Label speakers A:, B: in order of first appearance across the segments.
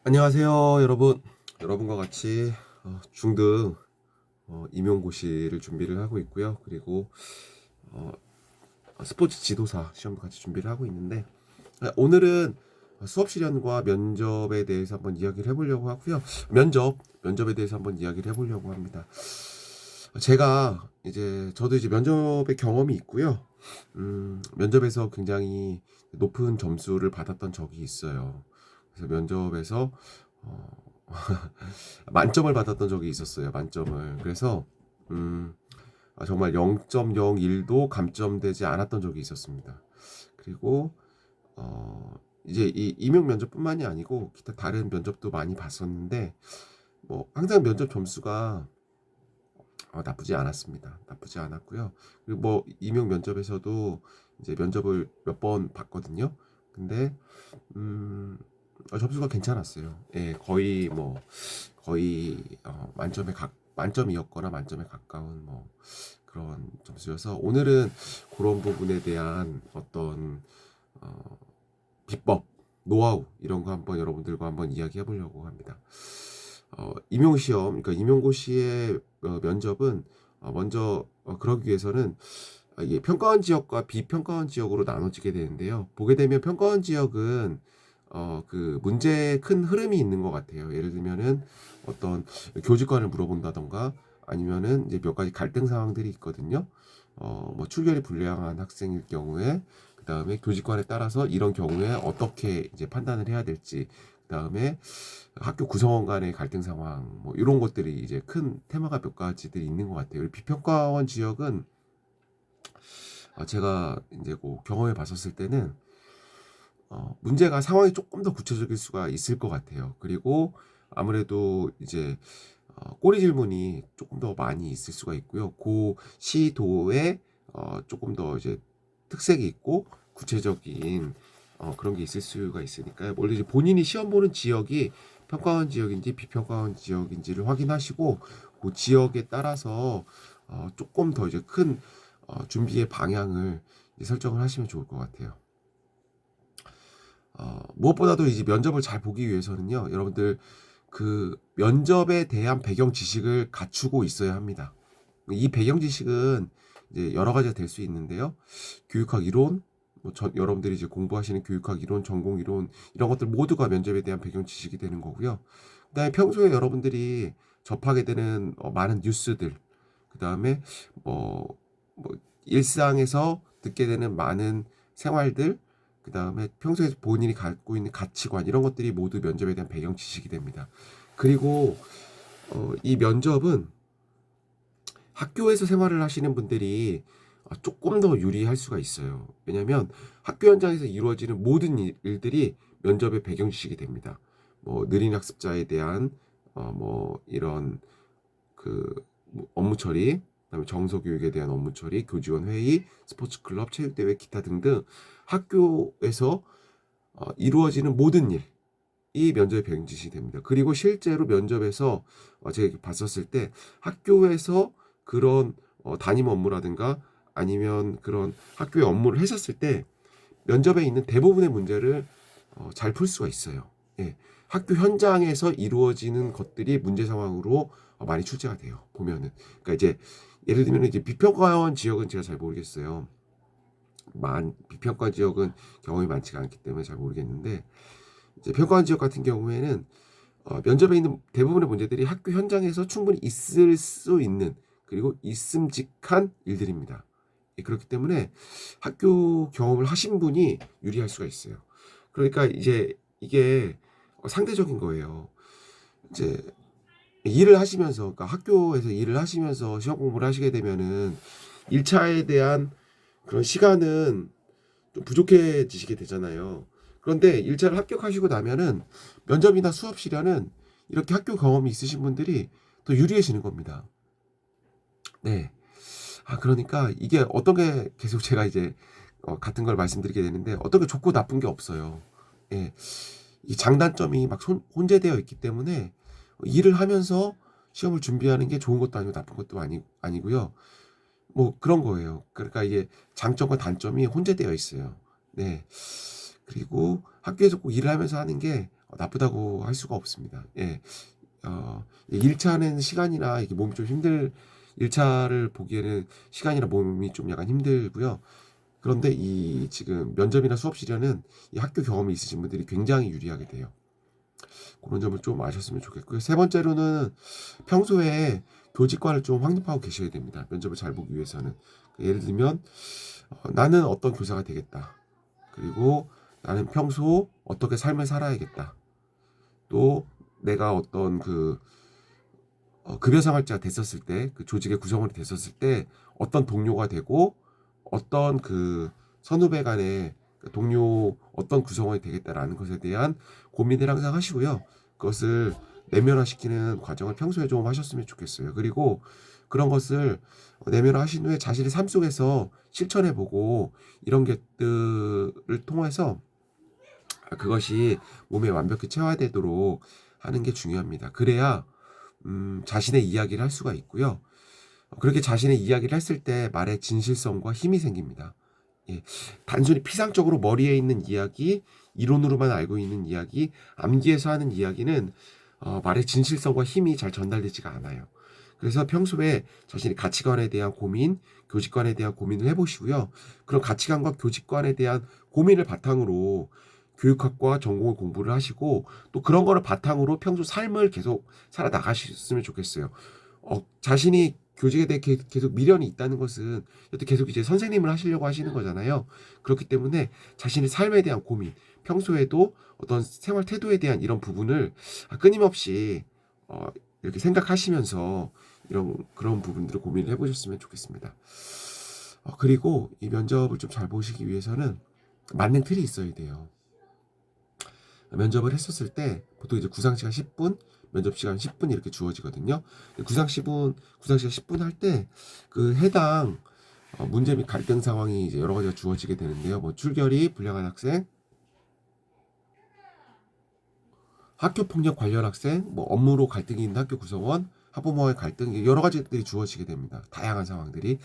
A: 안녕하세요, 여러분. 여러분과 같이 중등 임용고시를 준비를 하고 있고요. 그리고 어, 스포츠 지도사 시험도 같이 준비를 하고 있는데, 오늘은 수업 실현과 면접에 대해서 한번 이야기를 해보려고 하고요. 면접에 대해서 한번 이야기를 해보려고 합니다. 저도 이제 면접의 경험이 있고요. 면접에서 굉장히 높은 점수를 받았던 적이 있어요. 그래서 면접에서 어, 만점을 받았던 적이 있었어요. 만점을. 그래서 음, 정말 0.01도 감점되지 않았던 적이 있었습니다. 그리고 이제 이 임용 면접뿐만이 아니고 기타 다른 면접도 많이 봤었는데 뭐 항상 면접 점수가 나쁘지 않았습니다. 나쁘지 않았고요. 그리고 뭐 임용 면접에서도 이제 면접을 몇 번 봤거든요. 근데 점수가 괜찮았어요. 예, 거의 만점이었거나 만점에 가까운 뭐 그런 점수여서 오늘은 그런 부분에 대한 어떤 어, 비법, 노하우 이런 거 한번 여러분들과 한번 이야기해 보려고 합니다. 임용시험, 그러니까 임용고시의 면접은 먼저 그러기 위해서는 이게 평가원 지역과 비평가원 지역으로 나눠지게 되는데요. 보게 되면 평가원 지역은 그 문제의 큰 흐름이 있는 것 같아요. 예를 들면은 어떤 교직관을 물어본다던가 아니면은 이제 몇 가지 갈등 상황들이 있거든요. 뭐 출결이 불량한 학생일 경우에 그 다음에 교직관에 따라서 이런 경우에 어떻게 이제 판단을 해야 될지 그 다음에 학교 구성원 간의 갈등 상황 뭐 이런 것들이 이제 큰 테마가 몇 가지들이 있는 것 같아요. 비평가원 지역은 제가 이제 그 경험해 봤었을 때는 문제가 상황이 조금 더 구체적일 수가 있을 것 같아요. 그리고 아무래도 이제 꼬리 질문이 조금 더 많이 있을 수가 있고요. 고 시도에 조금 더 이제 특색이 있고 구체적인 그런 게 있을 수가 있으니까요. 원래 이제 본인이 시험 보는 지역이 평가원 지역인지 비평가원 지역인지를 확인하시고 그 지역에 따라서 조금 더 이제 큰 준비의 방향을 이제 설정을 하시면 좋을 것 같아요. 무엇보다도 이제 면접을 잘 보기 위해서는요, 여러분들 그 면접에 대한 배경 지식을 갖추고 있어야 합니다. 이 배경 지식은 이제 여러 가지가 될 수 있는데요. 교육학 이론, 여러분들이 이제 공부하시는 교육학 이론, 전공 이론 이런 것들 모두가 면접에 대한 배경 지식이 되는 거고요. 그다음에 평소에 여러분들이 접하게 되는 많은 뉴스들, 그다음에 뭐, 뭐 일상에서 듣게 되는 많은 생활들, 그다음에 평소에 본인이 갖고 있는 가치관 이런 것들이 모두 면접에 대한 배경 지식이 됩니다. 그리고 이 면접은 학교에서 생활을 하시는 분들이 조금 더 유리할 수가 있어요. 왜냐하면 학교 현장에서 이루어지는 모든 일들이 면접의 배경 지식이 됩니다. 뭐 느린 학습자에 대한 뭐 이런 뭐 업무 처리, 그다음에 정서 교육에 대한 업무 처리, 교직원 회의, 스포츠 클럽, 체육 대회, 기타 등등 학교에서 이루어지는 모든 일이 면접의 배경 지식이 됩니다. 그리고 실제로 면접에서 제가 봤었을 때 학교에서 그런 담임 업무라든가 아니면 그런 학교의 업무를 했었을 때 면접에 있는 대부분의 문제를 잘 풀 수가 있어요. 예. 학교 현장에서 이루어지는 것들이 문제 상황으로 많이 출제가 돼요. 보면은. 그러니까 이제 예를 들면 이제 비평가원 지역은 제가 잘 모르겠어요. 비평가 지역은 경험이 많지가 않기 때문에 잘 모르겠는데 이제 평가원 지역 같은 경우에는 면접에 있는 대부분의 문제들이 학교 현장에서 충분히 있을 수 있는 그리고 있음직한 일들입니다. 예, 그렇기 때문에 학교 경험을 하신 분이 유리할 수가 있어요. 그러니까 이제 이게 상대적인 거예요. 이제 일을 하시면서, 그러니까 학교에서 일을 하시면서 시험 공부를 하시게 되면은 1차에 대한 그런 시간은 좀 부족해지시게 되잖아요. 그런데 1차를 합격하시고 나면은 면접이나 수업 시련은 이렇게 학교 경험이 있으신 분들이 더 유리해지는 겁니다. 네. 그러니까 이게 어떤 게 계속 제가 이제 같은 걸 말씀드리게 되는데 어떤 게 좋고 나쁜 게 없어요. 예. 이 장단점이 막 혼재되어 있기 때문에 일을 하면서 시험을 준비하는 게 좋은 것도 아니고 나쁜 것도 아니고요. 뭐 그런 거예요. 그러니까 이게 장점과 단점이 혼재되어 있어요. 네. 그리고 학교에서 꼭 일을 하면서 하는 게 나쁘다고 할 수가 없습니다. 예. 1차는 시간이나 이게 몸이 좀 1차를 보기에는 시간이나 몸이 좀 약간 힘들고요. 그런데 이 지금 면접이나 수업 시련은 이 학교 경험이 있으신 분들이 굉장히 유리하게 돼요. 그런 점을 좀 아셨으면 좋겠고요. 세 번째로는 평소에 교직관을 좀 확립하고 계셔야 됩니다. 면접을 잘 보기 위해서는. 예를 들면 나는 어떤 교사가 되겠다. 그리고 나는 평소 어떻게 삶을 살아야겠다. 또 내가 어떤 급여 생활자가 됐었을 때, 그 조직의 구성원이 됐었을 때 어떤 동료가 되고 어떤 선후배 간의 동료 어떤 구성원이 되겠다라는 것에 대한 고민을 항상 하시고요. 그것을 내면화시키는 과정을 평소에 좀 하셨으면 좋겠어요. 그리고 그런 것을 내면화하신 후에 자신의 삶 속에서 실천해보고 이런 것들을 통해서 그것이 몸에 완벽히 체화되도록 하는 게 중요합니다. 그래야 자신의 이야기를 할 수가 있고요. 그렇게 자신의 이야기를 했을 때 말의 진실성과 힘이 생깁니다. 예. 단순히 피상적으로 머리에 있는 이야기, 이론으로만 알고 있는 이야기, 암기해서 하는 이야기는 말의 진실성과 힘이 잘 전달되지가 않아요. 그래서 평소에 자신의 가치관에 대한 고민, 교직관에 대한 고민을 해보시고요. 그런 가치관과 교직관에 대한 고민을 바탕으로 교육학과 전공을 공부를 하시고 또 그런 거를 바탕으로 평소 삶을 계속 살아나가셨으면 좋겠어요. 자신이 교직에 대해 계속 미련이 있다는 것은 또 계속 이제 선생님을 하시려고 하시는 거잖아요. 그렇기 때문에 자신의 삶에 대한 고민, 평소에도 어떤 생활 태도에 대한 이런 부분을 끊임없이 이렇게 생각하시면서 그런 부분들을 고민을 해보셨으면 좋겠습니다. 그리고 이 면접을 좀 잘 보시기 위해서는 맞는 틀이 있어야 돼요. 면접을 했었을 때 보통 이제 구상 시간 10분, 면접 시간 10분 이렇게 주어지거든요. 구상 시간 10분 할 때 해당 문제 및 갈등 상황이 이제 여러 가지가 주어지게 되는데요. 뭐 출결이 불량한 학생, 학교 폭력 관련 학생, 뭐 업무로 갈등이 있는 학교 구성원, 학부모와의 갈등 여러 가지들이 주어지게 됩니다. 다양한 상황들이.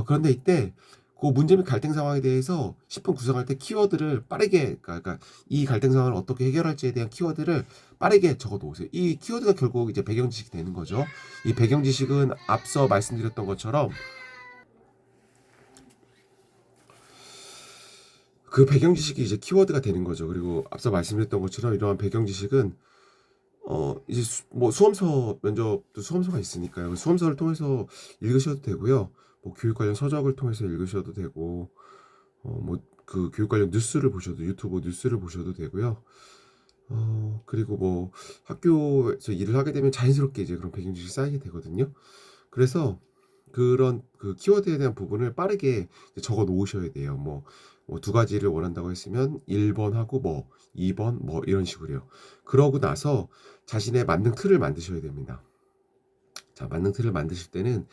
A: 그런데 이때 그 문제 및 갈등 상황에 대해서 10분 구성할 때 키워드를 빠르게 그러니까 이 갈등 상황을 어떻게 해결할지에 대한 키워드를 빠르게 적어 놓으세요. 이 키워드가 결국 이제 배경 지식이 되는 거죠. 이 배경 지식은 앞서 말씀드렸던 것처럼 그 배경 지식이 이제 키워드가 되는 거죠. 그리고 앞서 말씀드렸던 것처럼 이러한 배경 지식은 이제 뭐 수험서 면접도 수험서가 있으니까요. 수험서를 통해서 읽으셔도 되고요. 뭐 교육 관련 서적을 통해서 읽으셔도 되고 뭐 교육 관련 뉴스를 보셔도 유튜브 뉴스를 보셔도 되고요. 그리고 뭐 학교에서 일을 하게 되면 자연스럽게 이제 그런 배경 지식이 쌓이게 되거든요. 그래서 그런 키워드에 대한 부분을 빠르게 적어 놓으셔야 돼요. 뭐 두 가지를 원한다고 했으면 1번 하고 뭐 2번 뭐 이런 식으로요. 그러고 나서 자신의 만능 틀을 만드셔야 됩니다. 자, 만능 틀을 만드실 때는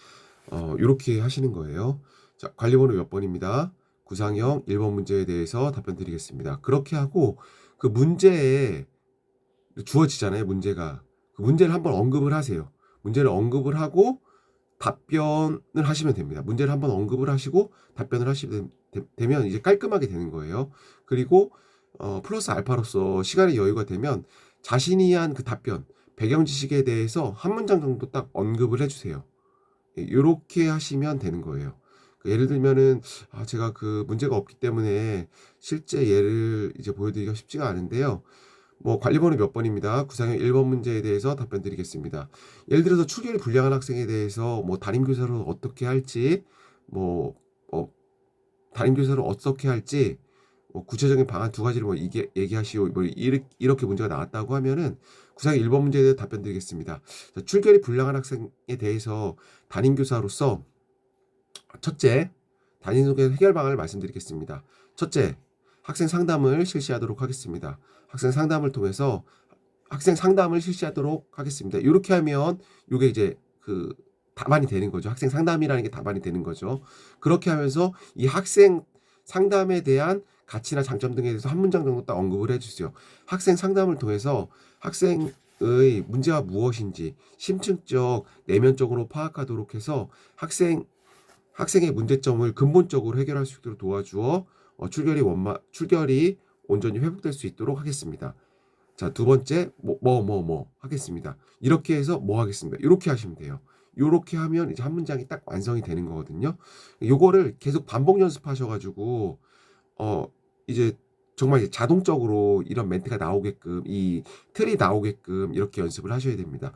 A: 요렇게 하시는 거예요. 자, 관리번호 몇 번입니다. 구상형 1번 문제에 대해서 답변 드리겠습니다. 그렇게 하고 그 문제에 주어지잖아요, 문제가. 그 문제를 한번 언급을 하세요. 문제를 언급을 하고 답변을 하시면 됩니다. 문제를 한번 언급을 하시고 답변을 하시면 되면 이제 깔끔하게 되는 거예요. 그리고 플러스 알파로서 시간의 여유가 되면 자신이 한 답변, 배경 지식에 대해서 한 문장 정도 딱 언급을 해주세요. 요렇게 하시면 되는 거예요. 예를 들면은 제가 문제가 없기 때문에 실제 예를 이제 보여드리기가 쉽지가 않은데요. 뭐 관리번호 몇 번입니다. 구상형 1번 문제에 대해서 답변 드리겠습니다. 예를 들어서 출결이 불량한 학생에 대해서 뭐 담임교사로 어떻게 할지 뭐 담임교사로 어떻게 할지 뭐 구체적인 방안 두 가지를 뭐 이게 얘기하시오. 뭐 이렇게 문제가 나왔다고 하면은 구상형 1번 문제에 대해서 답변 드리겠습니다. 자, 출결이 불량한 학생에 대해서 담임교사로서 첫째, 담임교사 해결 방안을 말씀드리겠습니다. 첫째, 학생 상담을 실시하도록 하겠습니다. 학생 상담을 실시하도록 하겠습니다. 이렇게 하면 이게 이제 답안이 되는 거죠. 학생 상담이라는 게 답안이 되는 거죠. 그렇게 하면서 이 학생 상담에 대한 가치나 장점 등에 대해서 한 문장 정도 딱 언급을 해주세요. 학생 상담을 통해서 학생의 문제가 무엇인지 심층적 내면적으로 파악하도록 해서 학생의 문제점을 근본적으로 해결할 수 있도록 도와주어 출결이 온전히 회복될 수 있도록 하겠습니다. 자, 두 번째 뭐 하겠습니다. 이렇게 해서 뭐 하겠습니다. 요렇게 하시면 돼요. 요렇게 하면 이제 한 문장이 딱 완성이 되는 거거든요. 요거를 계속 반복 연습하셔 가지고 어 이제 정말 이제 자동적으로 이런 멘트가 나오게끔 이 틀이 나오게끔 이렇게 연습을 하셔야 됩니다.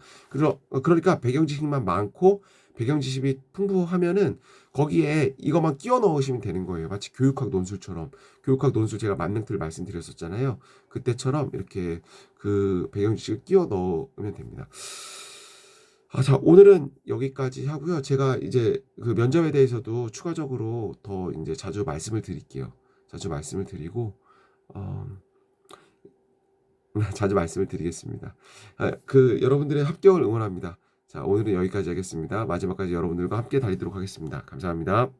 A: 그러니까 배경 지식만 많고 배경 지식이 풍부하면은 거기에 이것만 끼워 넣으시면 되는 거예요. 마치 교육학 논술처럼. 교육학 논술 제가 만능틀 말씀드렸었잖아요. 그때처럼 이렇게 그 배경 지식을 끼워 넣으면 됩니다. 자, 오늘은 여기까지 하고요. 제가 이제 그 면접에 대해서도 추가적으로 더 인제 자주 말씀을 드릴게요. 자주 말씀을 드리고 어 자주 말씀을 드리겠습니다. 그 여러분들의 합격을 응원합니다. 자, 오늘은 여기까지 하겠습니다. 마지막까지 여러분들과 함께 달리도록 하겠습니다. 감사합니다.